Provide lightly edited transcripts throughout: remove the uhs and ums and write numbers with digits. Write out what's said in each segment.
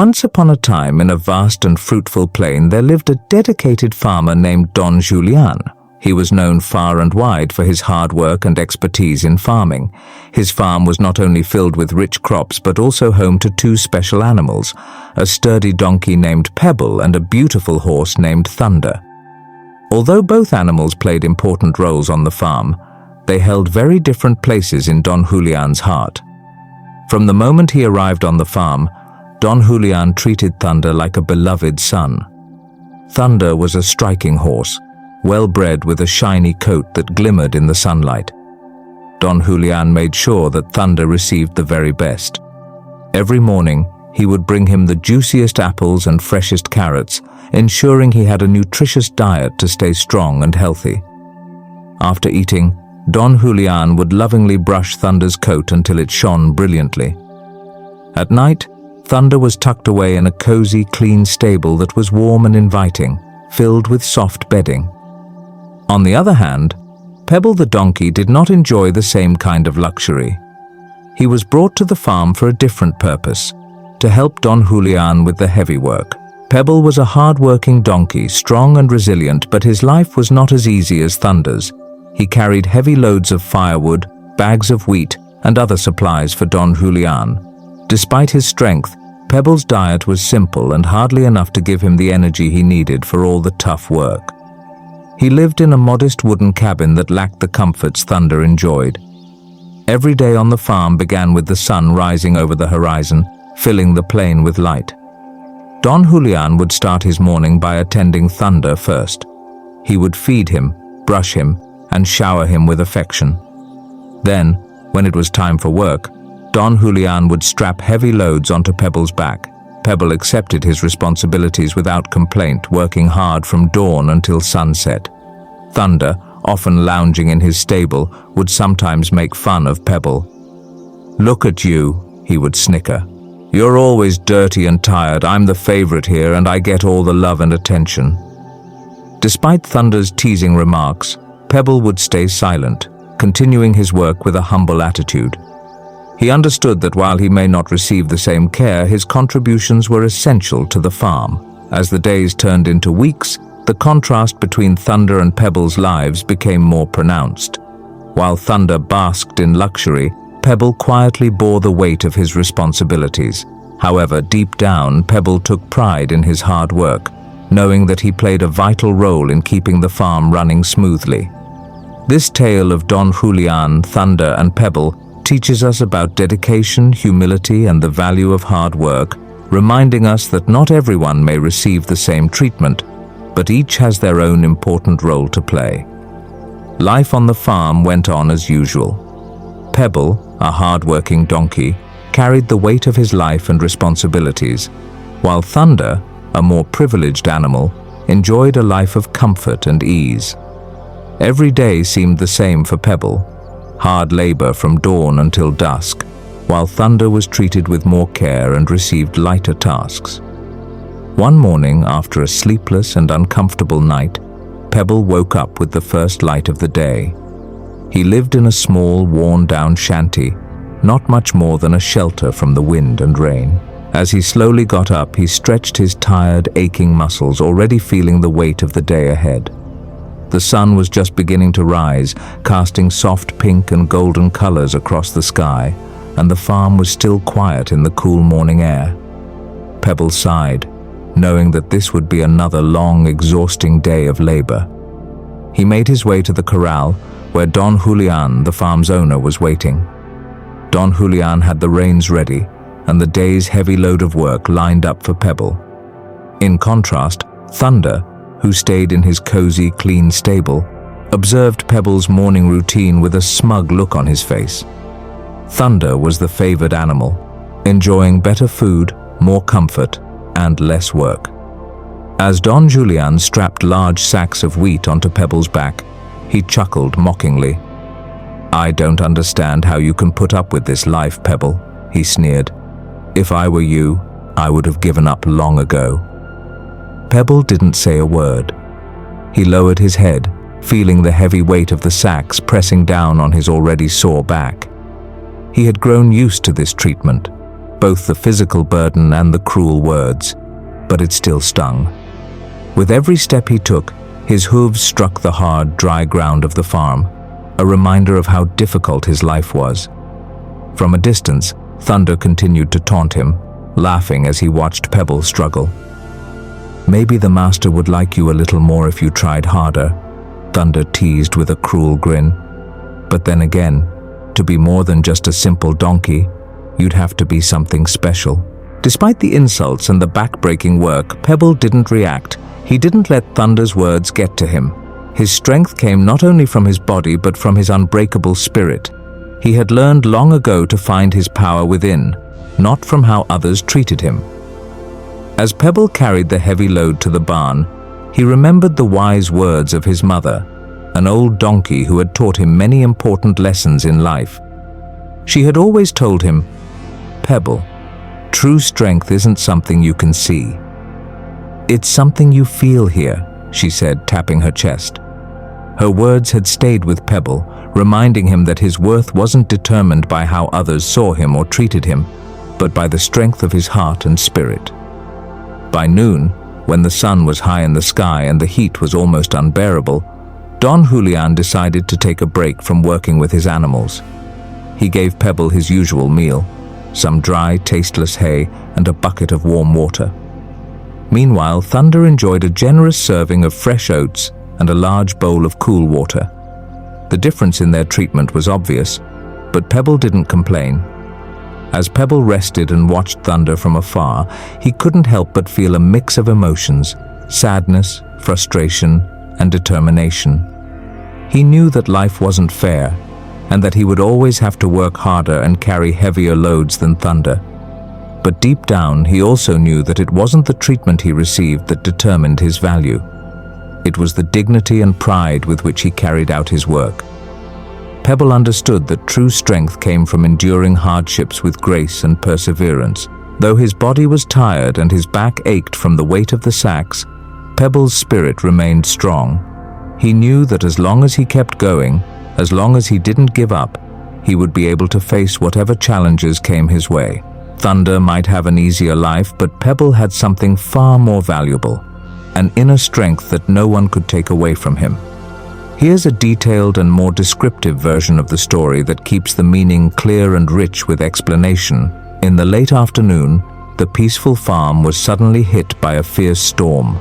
Once upon a time, in a vast and fruitful plain, there lived a dedicated farmer named Don Julián. He was known far and wide for his hard work and expertise in farming. His farm was not only filled with rich crops but also home to two special animals, a sturdy donkey named Pebble and a beautiful horse named Thunder. Although both animals played important roles on the farm, they held very different places in Don Julián's heart. From the moment he arrived on the farm, Don Julián treated Thunder like a beloved son. Thunder was a striking horse, well-bred with a shiny coat that glimmered in the sunlight. Don Julián made sure that Thunder received the very best. Every morning, he would bring him the juiciest apples and freshest carrots, ensuring he had a nutritious diet to stay strong and healthy. After eating, Don Julián would lovingly brush Thunder's coat until it shone brilliantly. At night, Thunder was tucked away in a cozy, clean stable that was warm and inviting, filled with soft bedding. On the other hand, Pebble the donkey did not enjoy the same kind of luxury. He was brought to the farm for a different purpose, to help Don Julián with the heavy work. Pebble was a hard-working donkey, strong and resilient, but his life was not as easy as Thunder's. He carried heavy loads of firewood, bags of wheat, and other supplies for Don Julián. Despite his strength, Pebble's diet was simple and hardly enough to give him the energy he needed for all the tough work. He lived in a modest wooden cabin that lacked the comforts Thunder enjoyed. Every day on the farm began with the sun rising over the horizon, filling the plain with light. Don Julián would start his morning by attending Thunder first. He would feed him, brush him, and shower him with affection. Then, when it was time for work, Don Julián would strap heavy loads onto Pebble's back. Pebble accepted his responsibilities without complaint, working hard from dawn until sunset. Thunder, often lounging in his stable, would sometimes make fun of Pebble. "Look at you," he would snicker. "You're always dirty and tired. I'm the favorite here and I get all the love and attention." Despite Thunder's teasing remarks, Pebble would stay silent, continuing his work with a humble attitude. He understood that while he may not receive the same care, his contributions were essential to the farm. As the days turned into weeks, the contrast between Thunder and Pebble's lives became more pronounced. While Thunder basked in luxury, Pebble quietly bore the weight of his responsibilities. However, deep down, Pebble took pride in his hard work, knowing that he played a vital role in keeping the farm running smoothly. This tale of Don Julián, Thunder, and Pebble teaches us about dedication, humility, and the value of hard work, reminding us that not everyone may receive the same treatment, but each has their own important role to play. Life on the farm went on as usual. Pebble, a hard-working donkey, carried the weight of his life and responsibilities, while Thunder, a more privileged animal, enjoyed a life of comfort and ease. Every day seemed the same for Pebble, hard labor from dawn until dusk, while Thunder was treated with more care and received lighter tasks. One morning, after a sleepless and uncomfortable night, Pebble woke up with the first light of the day. He lived in a small, worn-down shanty, not much more than a shelter from the wind and rain. As he slowly got up, he stretched his tired, aching muscles, already feeling the weight of the day ahead. The sun was just beginning to rise, casting soft pink and golden colors across the sky, and the farm was still quiet in the cool morning air. Pebble sighed, knowing that this would be another long, exhausting day of labor. He made his way to the corral, where Don Julián, the farm's owner, was waiting. Don Julián had the reins ready, and the day's heavy load of work lined up for Pebble. In contrast, Thunder, who stayed in his cozy, clean stable, observed Pebble's morning routine with a smug look on his face. Thunder was the favored animal, enjoying better food, more comfort, and less work. As Don Julián strapped large sacks of wheat onto Pebble's back, he chuckled mockingly. "I don't understand how you can put up with this life, Pebble," he sneered. "If I were you, I would have given up long ago." Pebble didn't say a word. He lowered his head, feeling the heavy weight of the sacks pressing down on his already sore back. He had grown used to this treatment, both the physical burden and the cruel words, but it still stung. With every step he took, his hooves struck the hard, dry ground of the farm, a reminder of how difficult his life was. From a distance, Thunder continued to taunt him, laughing as he watched Pebble struggle. "Maybe the master would like you a little more if you tried harder," Thunder teased with a cruel grin. "But then again, to be more than just a simple donkey, you'd have to be something special." Despite the insults and the back-breaking work, Pebble didn't react. He didn't let Thunder's words get to him. His strength came not only from his body but from his unbreakable spirit. He had learned long ago to find his power within, not from how others treated him. As Pebble carried the heavy load to the barn, he remembered the wise words of his mother, an old donkey who had taught him many important lessons in life. She had always told him, "Pebble, true strength isn't something you can see. It's something you feel here," she said, tapping her chest. Her words had stayed with Pebble, reminding him that his worth wasn't determined by how others saw him or treated him, but by the strength of his heart and spirit. By noon, when the sun was high in the sky and the heat was almost unbearable, Don Julián decided to take a break from working with his animals. He gave Pebble his usual meal, some dry, tasteless hay and a bucket of warm water. Meanwhile, Thunder enjoyed a generous serving of fresh oats and a large bowl of cool water. The difference in their treatment was obvious, but Pebble didn't complain. As Pebble rested and watched Thunder from afar, he couldn't help but feel a mix of emotions: sadness, frustration, and determination. He knew that life wasn't fair, and that he would always have to work harder and carry heavier loads than Thunder. But deep down, he also knew that it wasn't the treatment he received that determined his value. It was the dignity and pride with which he carried out his work. Pebble understood that true strength came from enduring hardships with grace and perseverance. Though his body was tired and his back ached from the weight of the sacks, Pebble's spirit remained strong. He knew that as long as he kept going, as long as he didn't give up, he would be able to face whatever challenges came his way. Thunder might have an easier life, but Pebble had something far more valuable: an inner strength that no one could take away from him. Here's a detailed and more descriptive version of the story that keeps the meaning clear and rich with explanation. In the late afternoon, the peaceful farm was suddenly hit by a fierce storm.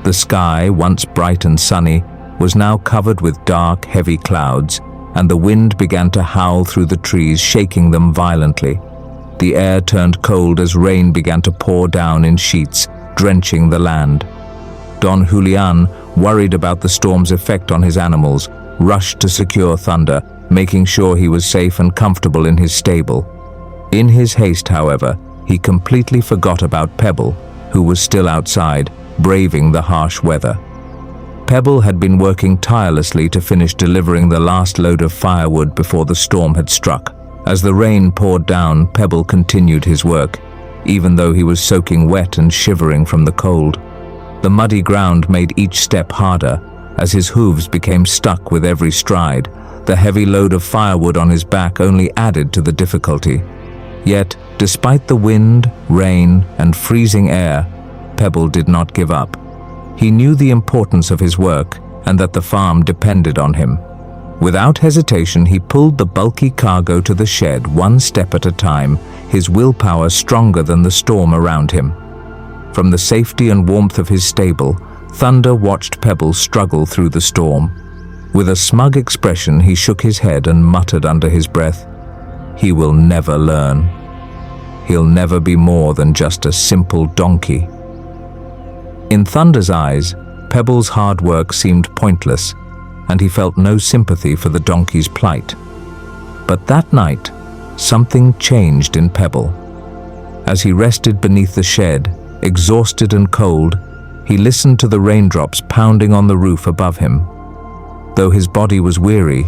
The sky, once bright and sunny, was now covered with dark, heavy clouds, and the wind began to howl through the trees, shaking them violently. The air turned cold as rain began to pour down in sheets, drenching the land. Don Julián, worried about the storm's effect on his animals, rushed to secure Thunder, making sure he was safe and comfortable in his stable. In his haste, however, he completely forgot about Pebble, who was still outside, braving the harsh weather. Pebble had been working tirelessly to finish delivering the last load of firewood before the storm had struck. As the rain poured down, Pebble continued his work, even though he was soaking wet and shivering from the cold. The muddy ground made each step harder, as his hooves became stuck with every stride. The heavy load of firewood on his back only added to the difficulty. Yet, despite the wind, rain, and freezing air, Pebble did not give up. He knew the importance of his work and that the farm depended on him. Without hesitation, he pulled the bulky cargo to the shed, one step at a time, his willpower stronger than the storm around him. From the safety and warmth of his stable, Thunder watched Pebble struggle through the storm. With a smug expression, he shook his head and muttered under his breath, "He will never learn. He'll never be more than just a simple donkey." In Thunder's eyes, Pebble's hard work seemed pointless, and he felt no sympathy for the donkey's plight. But that night, something changed in Pebble. As he rested beneath the shed, exhausted and cold, he listened to the raindrops pounding on the roof above him. Though his body was weary,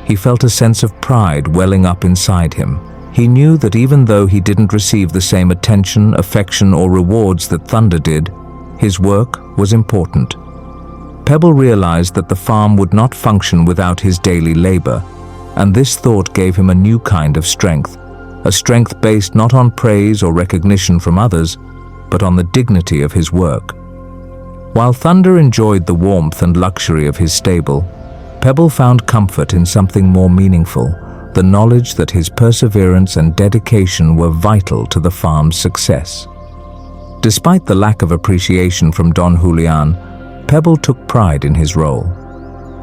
he felt a sense of pride welling up inside him. He knew that even though he didn't receive the same attention, affection, or rewards that Thunder did, his work was important. Pebble realized that the farm would not function without his daily labor, and this thought gave him a new kind of strength. a strength based not on praise or recognition from others, but on the dignity of his work. While Thunder enjoyed the warmth and luxury of his stable, Pebble found comfort in something more meaningful, the knowledge that his perseverance and dedication were vital to the farm's success. Despite the lack of appreciation from Don Julián, Pebble took pride in his role.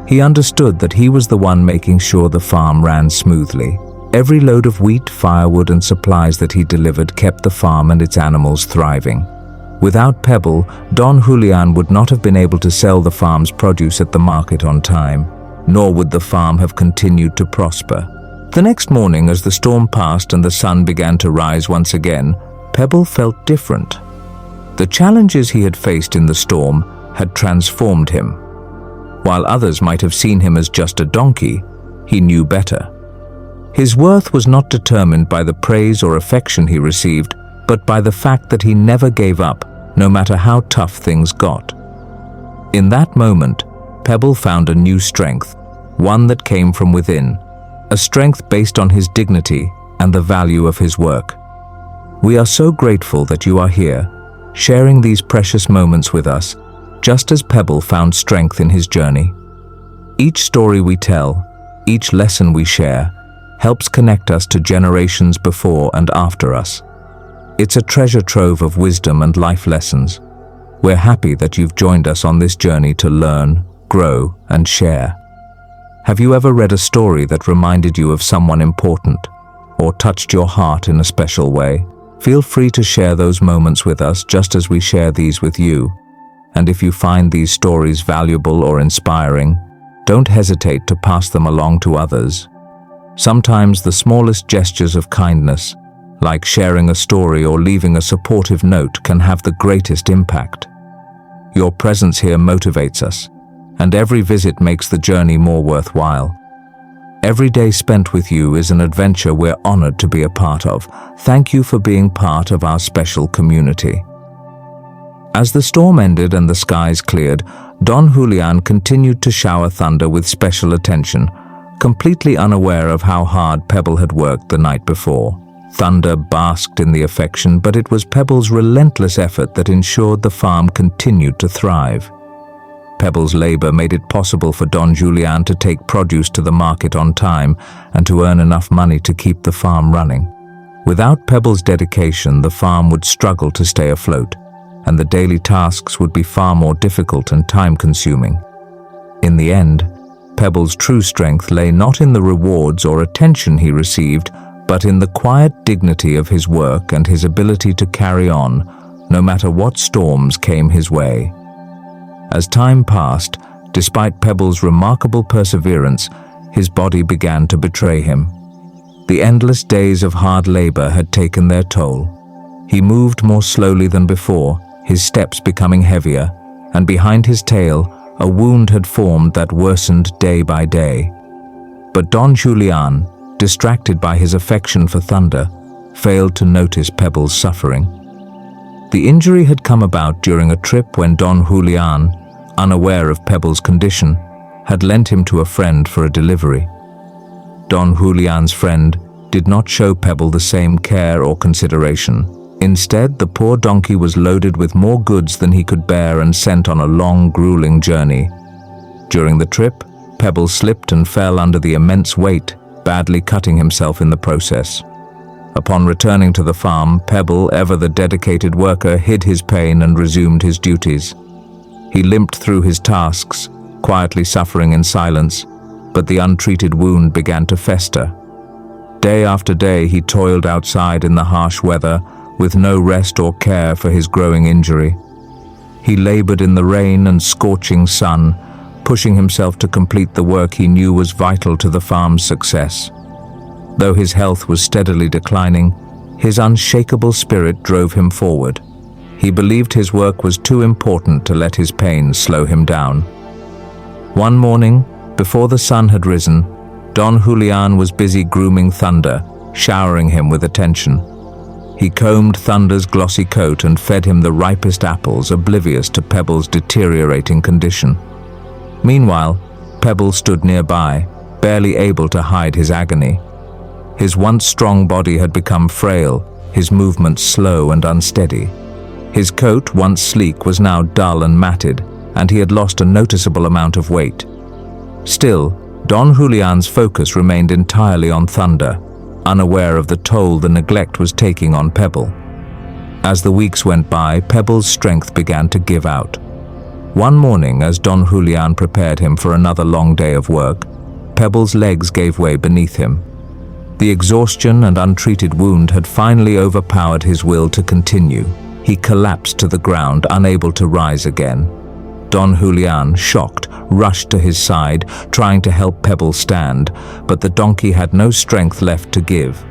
He understood that he was the one making sure the farm ran smoothly. Every load of wheat, firewood, and supplies that he delivered kept the farm and its animals thriving. Without Pebble, Don Julián would not have been able to sell the farm's produce at the market on time, nor would the farm have continued to prosper. The next morning, as the storm passed and the sun began to rise once again, Pebble felt different. The challenges he had faced in the storm had transformed him. While others might have seen him as just a donkey, he knew better. His worth was not determined by the praise or affection he received, but by the fact that he never gave up, no matter how tough things got. In that moment, Pebble found a new strength, one that came from within, a strength based on his dignity and the value of his work. We are so grateful that you are here, sharing these precious moments with us, just as Pebble found strength in his journey. Each story we tell, each lesson we share, helps connect us to generations before and after us. It's a treasure trove of wisdom and life lessons. We're happy that you've joined us on this journey to learn, grow, and share. Have you ever read a story that reminded you of someone important or touched your heart in a special way? Feel free to share those moments with us just as we share these with you. And if you find these stories valuable or inspiring, don't hesitate to pass them along to others. Sometimes the smallest gestures of kindness, like sharing a story or leaving a supportive note, can have the greatest impact. Your presence here motivates us, and every visit makes the journey more worthwhile. Every day spent with you is an adventure we're honored to be a part of. Thank you for being part of our special community. As the storm ended and the skies cleared, Don Julián continued to shower Thunder with special attention, completely unaware of how hard Pebble had worked the night before. Thunder basked in the affection, but it was Pebble's relentless effort that ensured the farm continued to thrive. Pebble's labor made it possible for Don Julián to take produce to the market on time and to earn enough money to keep the farm running. Without Pebble's dedication, the farm would struggle to stay afloat, and the daily tasks would be far more difficult and time-consuming. In the end, Pebble's true strength lay not in the rewards or attention he received, but in the quiet dignity of his work and his ability to carry on, no matter what storms came his way. As time passed, despite Pebble's remarkable perseverance, his body began to betray him. The endless days of hard labor had taken their toll. He moved more slowly than before, his steps becoming heavier, and behind his tail, a wound had formed that worsened day by day. But Don Julián, distracted by his affection for Thunder, failed to notice Pebble's suffering. The injury had come about during a trip when Don Julián, unaware of Pebble's condition, had lent him to a friend for a delivery. Don Julián's friend did not show Pebble the same care or consideration. Instead, the poor donkey was loaded with more goods than he could bear and sent on a long, grueling journey. During the trip, Pebble slipped and fell under the immense weight, badly cutting himself in the process. Upon returning to the farm, Pebble, ever the dedicated worker, hid his pain and resumed his duties. He limped through his tasks, quietly suffering in silence, but the untreated wound began to fester. Day after day he toiled outside in the harsh weather, with no rest or care for his growing injury. He labored in the rain and scorching sun, pushing himself to complete the work he knew was vital to the farm's success. Though his health was steadily declining, his unshakable spirit drove him forward. He believed his work was too important to let his pain slow him down. One morning, before the sun had risen, Don Julián was busy grooming Thunder, showering him with attention. He combed Thunder's glossy coat and fed him the ripest apples, oblivious to Pebble's deteriorating condition. Meanwhile, Pebble stood nearby, barely able to hide his agony. His once strong body had become frail, his movements slow and unsteady. His coat, once sleek, was now dull and matted, and he had lost a noticeable amount of weight. Still, Don Julián's focus remained entirely on Thunder, unaware of the toll the neglect was taking on Pebble. As the weeks went by, Pebble's strength began to give out. One morning, as Don Julián prepared him for another long day of work, Pebble's legs gave way beneath him. The exhaustion and untreated wound had finally overpowered his will to continue. He collapsed to the ground, unable to rise again. Don Julián, shocked, rushed to his side, trying to help Pebble stand, but the donkey had no strength left to give.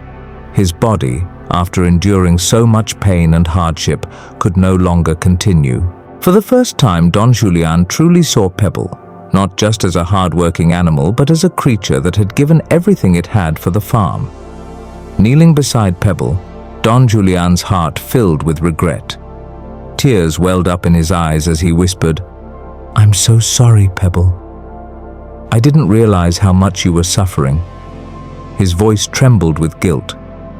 His body, after enduring so much pain and hardship, could no longer continue. For the first time, Don Julián truly saw Pebble, not just as a hard-working animal, but as a creature that had given everything it had for the farm. Kneeling beside Pebble, Don Julián's heart filled with regret. Tears welled up in his eyes as he whispered, "I'm so sorry, Pebble. I didn't realize how much you were suffering." His voice trembled with guilt,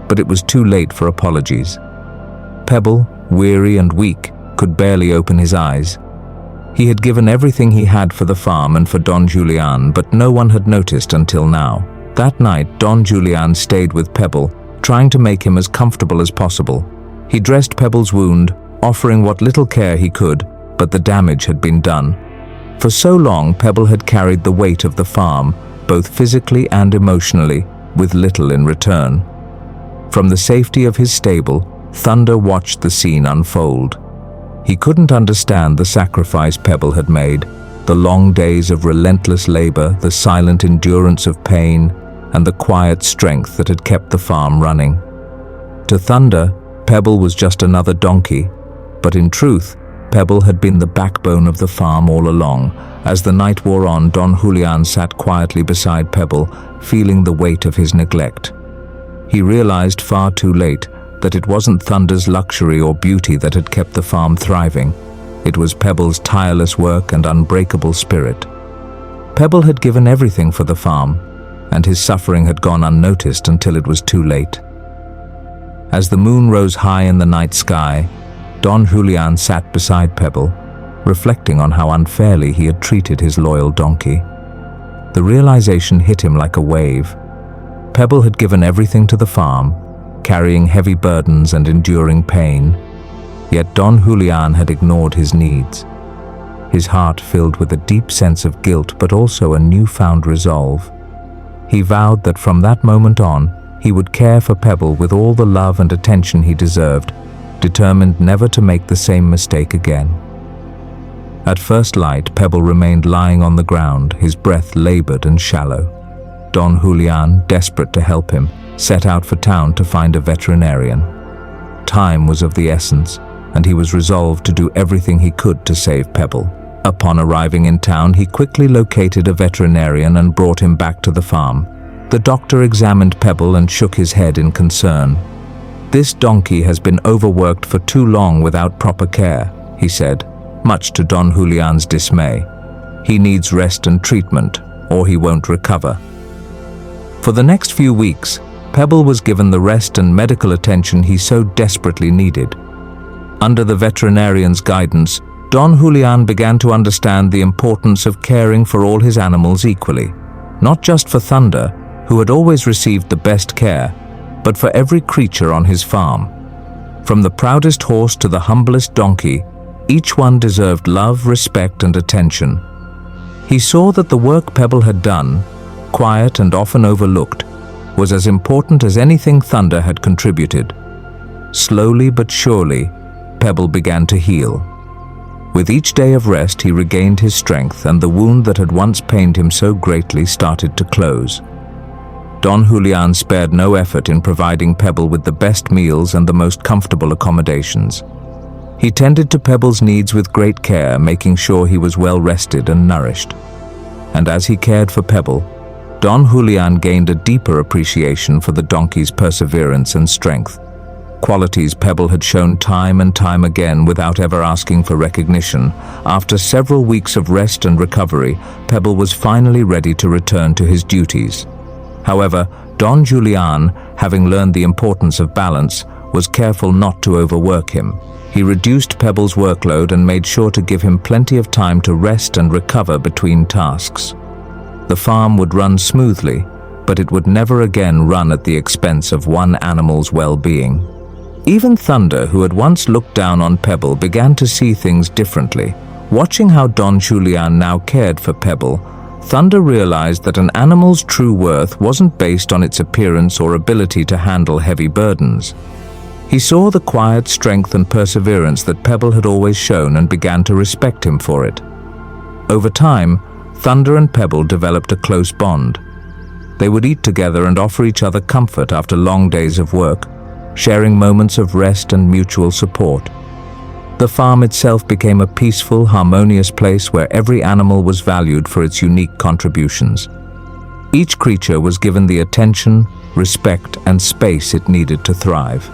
but it was too late for apologies. Pebble, weary and weak, could barely open his eyes. He had given everything he had for the farm and for Don Julián, but no one had noticed until now. That night, Don Julián stayed with Pebble, trying to make him as comfortable as possible. He dressed Pebble's wound, offering what little care he could, but the damage had been done. For so long, Pebble had carried the weight of the farm, both physically and emotionally, with little in return. From the safety of his stable, Thunder watched the scene unfold. He couldn't understand the sacrifice Pebble had made, the long days of relentless labor, the silent endurance of pain, and the quiet strength that had kept the farm running. To Thunder, Pebble was just another donkey, but in truth, Pebble had been the backbone of the farm all along. As the night wore on, Don Julián sat quietly beside Pebble, feeling the weight of his neglect. He realized far too late that it wasn't Thunder's luxury or beauty that had kept the farm thriving. It was Pebble's tireless work and unbreakable spirit. Pebble had given everything for the farm, and his suffering had gone unnoticed until it was too late. As the moon rose high in the night sky, Don Julián sat beside Pebble, reflecting on how unfairly he had treated his loyal donkey. The realization hit him like a wave. Pebble had given everything to the farm, carrying heavy burdens and enduring pain, yet Don Julián had ignored his needs. His heart filled with a deep sense of guilt, but also a newfound resolve. He vowed that from that moment on, he would care for Pebble with all the love and attention he deserved, determined never to make the same mistake again. At first light, Pebble remained lying on the ground, his breath labored and shallow. Don Julián, desperate to help him, set out for town to find a veterinarian. Time was of the essence, and he was resolved to do everything he could to save Pebble. Upon arriving in town, he quickly located a veterinarian and brought him back to the farm. The doctor examined Pebble and shook his head in concern. "This donkey has been overworked for too long without proper care," he said, much to Don Julián's dismay. "He needs rest and treatment, or he won't recover." For the next few weeks, Pebble was given the rest and medical attention he so desperately needed. Under the veterinarian's guidance, Don Julián began to understand the importance of caring for all his animals equally, not just for Thunder, who had always received the best care, but for every creature on his farm. From the proudest horse to the humblest donkey, each one deserved love, respect, and attention. He saw that the work Pebble had done, quiet and often overlooked, was as important as anything Thunder had contributed. Slowly but surely, Pebble began to heal. With each day of rest, he regained his strength, and the wound that had once pained him so greatly started to close. Don Julián spared no effort in providing Pebble with the best meals and the most comfortable accommodations. He tended to Pebble's needs with great care, making sure he was well rested and nourished. And as he cared for Pebble, Don Julián gained a deeper appreciation for the donkey's perseverance and strength, qualities Pebble had shown time and time again without ever asking for recognition. After several weeks of rest and recovery, Pebble was finally ready to return to his duties. However, Don Julián, having learned the importance of balance, was careful not to overwork him. He reduced Pebble's workload and made sure to give him plenty of time to rest and recover between tasks. The farm would run smoothly, but it would never again run at the expense of one animal's well-being. Even Thunder, who had once looked down on Pebble, began to see things differently. Watching how Don Julián now cared for Pebble, Thunder realized that an animal's true worth wasn't based on its appearance or ability to handle heavy burdens. He saw the quiet strength and perseverance that Pebble had always shown and began to respect him for it. Over time, Thunder and Pebble developed a close bond. They would eat together and offer each other comfort after long days of work, sharing moments of rest and mutual support. The farm itself became a peaceful, harmonious place where every animal was valued for its unique contributions. Each creature was given the attention, respect, and space it needed to thrive.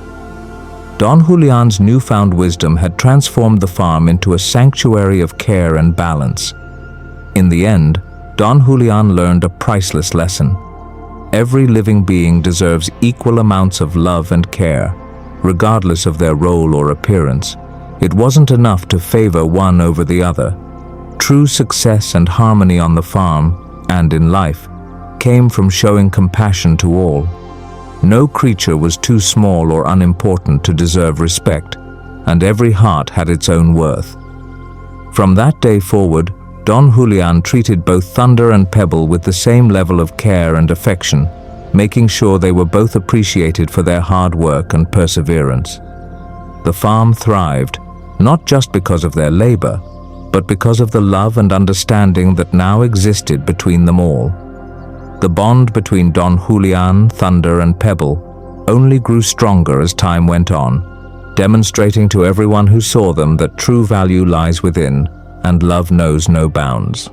Don Julián's newfound wisdom had transformed the farm into a sanctuary of care and balance. In the end, Don Julián learned a priceless lesson. Every living being deserves equal amounts of love and care, regardless of their role or appearance. It wasn't enough to favor one over the other. True success and harmony on the farm, and in life, came from showing compassion to all. No creature was too small or unimportant to deserve respect, and every heart had its own worth. From that day forward, Don Julián treated both Thunder and Pebble with the same level of care and affection, making sure they were both appreciated for their hard work and perseverance. The farm thrived, not just because of their labor, but because of the love and understanding that now existed between them all. The bond between Don Julián, Thunder, and Pebble only grew stronger as time went on, demonstrating to everyone who saw them that true value lies within and love knows no bounds.